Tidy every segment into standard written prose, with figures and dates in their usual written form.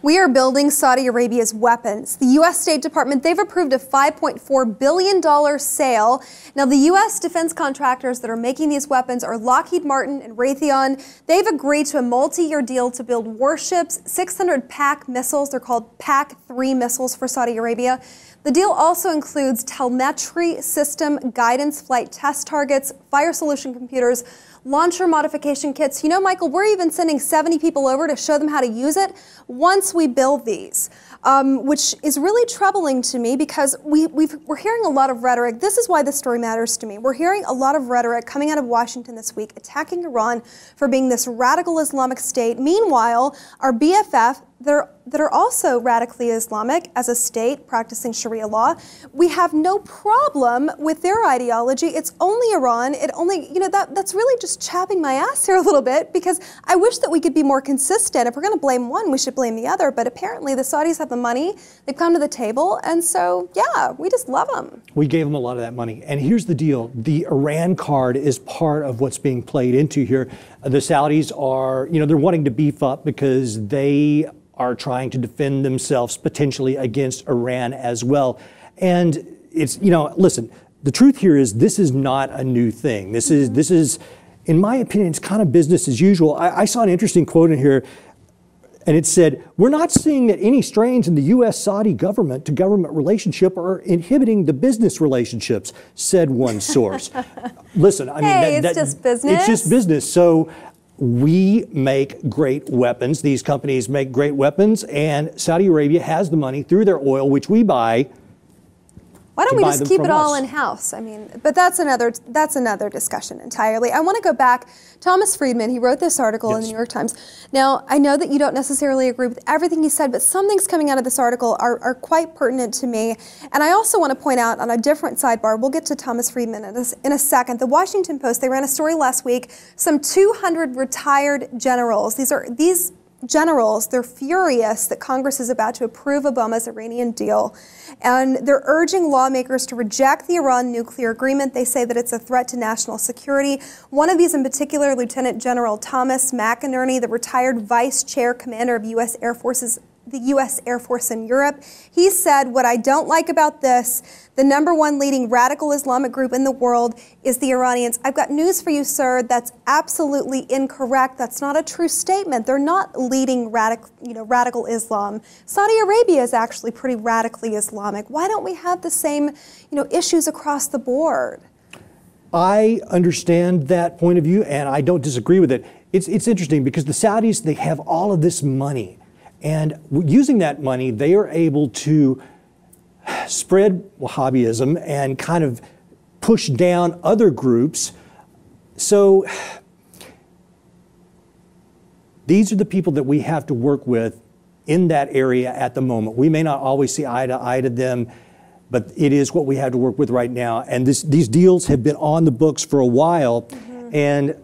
We are building Saudi Arabia's weapons. The U.S. State Department, they've approved a $5.4 billion sale. Now, the U.S. defense contractors that are making these weapons are Lockheed Martin and Raytheon. They've agreed to a multi-year deal to build warships, 600 PAC missiles. They're called PAC-3 missiles for Saudi Arabia. The deal also includes telemetry system, guidance flight test targets, fire solution computers, launcher modification kits. You know, Michael, we're even sending 70 people over to show them how to use it once we build these, which is really troubling to me because we're hearing a lot of rhetoric. This is why this story matters to me. We're hearing a lot of rhetoric coming out of Washington this week attacking Iran for being this radical Islamic state. Meanwhile, our BFF, that are also radically Islamic as a state practicing Sharia law, we have no problem with their ideology. It's only Iran. It only, you know, that's really just chapping my ass here a little bit because I wish that we could be more consistent. If we're going to blame one, we should blame the other. But apparently the Saudis have the money. They've come to the table. And so, yeah, we just love them. We gave them a lot of that money. And here's the deal. The Iran card is part of what's being played into here. The Saudis are, you know, they're wanting to beef up because they are trying to defend themselves potentially against Iran as well. And it's, you know, listen, the truth here is this is not a new thing. This is, in my opinion, it's kind of business as usual. I saw an interesting quote in here, and it said, "We're not seeing that any strains in the U.S.-Saudi government to government relationship are inhibiting the business relationships," said one source. Listen, I mean, it's just business. It's just business. So we make great weapons. These companies make great weapons, and Saudi Arabia has the money through their oil, which we buy. Why don't we just keep it all in-house? I mean, but that's another discussion entirely. I want to go back. Thomas Friedman, he wrote this article in the New York Times. Now, I know that you don't necessarily agree with everything he said, but some things coming out of this article are quite pertinent to me. And I also want to point out on a different sidebar, we'll get to Thomas Friedman in a second. The Washington Post, they ran a story last week, some 200 retired generals. These generals, they're furious that Congress is about to approve Obama's Iranian deal. And they're urging lawmakers to reject the Iran nuclear agreement. They say that it's a threat to national security. One of these in particular, Lieutenant General Thomas McInerney, the retired vice chair commander of the U.S. Air Force in Europe. He said, "What I don't like about this, the #1 leading radical Islamic group in the world is the Iranians." I've got news for you, sir. That's absolutely incorrect. That's not a true statement. They're not leading radical Islam. Saudi Arabia is actually pretty radically Islamic. Why don't we have the same, issues across the board? I understand that point of view, and I don't disagree with it. It's interesting because the Saudis, they have all of this money. And using that money, they are able to spread Wahhabism and kind of push down other groups. So these are the people that we have to work with in that area at the moment. We may not always see eye to eye to them, but it is what we have to work with right now. And these deals have been on the books for a while, and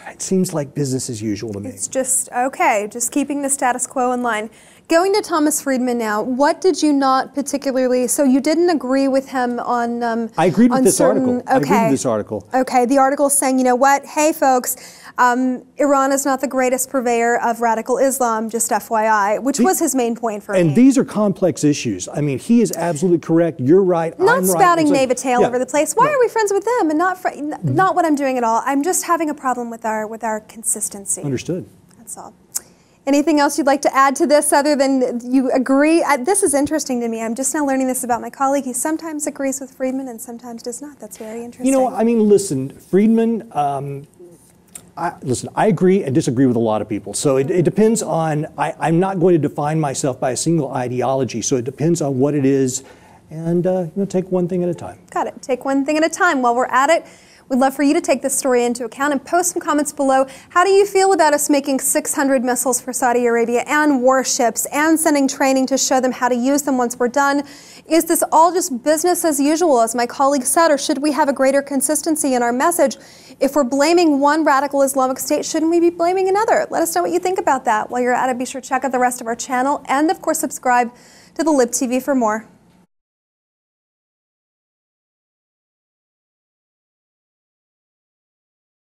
it seems like business as usual to me. It's just, okay, just keeping the status quo in line. Going to Thomas Friedman now, what did you not particularly, so you didn't agree with him on I agreed with this article. Okay. I agreed with this article. Okay, the article saying, you know what, hey folks, Iran is not the greatest purveyor of radical Islam, just FYI, which was his main point for me. And these are complex issues. I mean, he is absolutely correct. You're right. Not spouting naivete over the place. Why are we friends with them and not what I'm doing at all? I'm just having a problem with our consistency. Understood. That's all. Anything else you'd like to add to this other than you agree? This is interesting to me. I'm just now learning this about my colleague. He sometimes agrees with Friedman and sometimes does not. That's very interesting. You know, I mean, listen, Friedman, I agree and disagree with a lot of people. So it depends on, I'm not going to define myself by a single ideology. So it depends on what it is and take one thing at a time. Got it. Take one thing at a time. While we're at it, we'd love for you to take this story into account and post some comments below. How do you feel about us making 600 missiles for Saudi Arabia and warships and sending training to show them how to use them once we're done? Is this all just business as usual, as my colleague said, or should we have a greater consistency in our message? If we're blaming one radical Islamic state, shouldn't we be blaming another? Let us know what you think about that. While you're at it, be sure to check out the rest of our channel and, of course, subscribe to the Lib TV for more.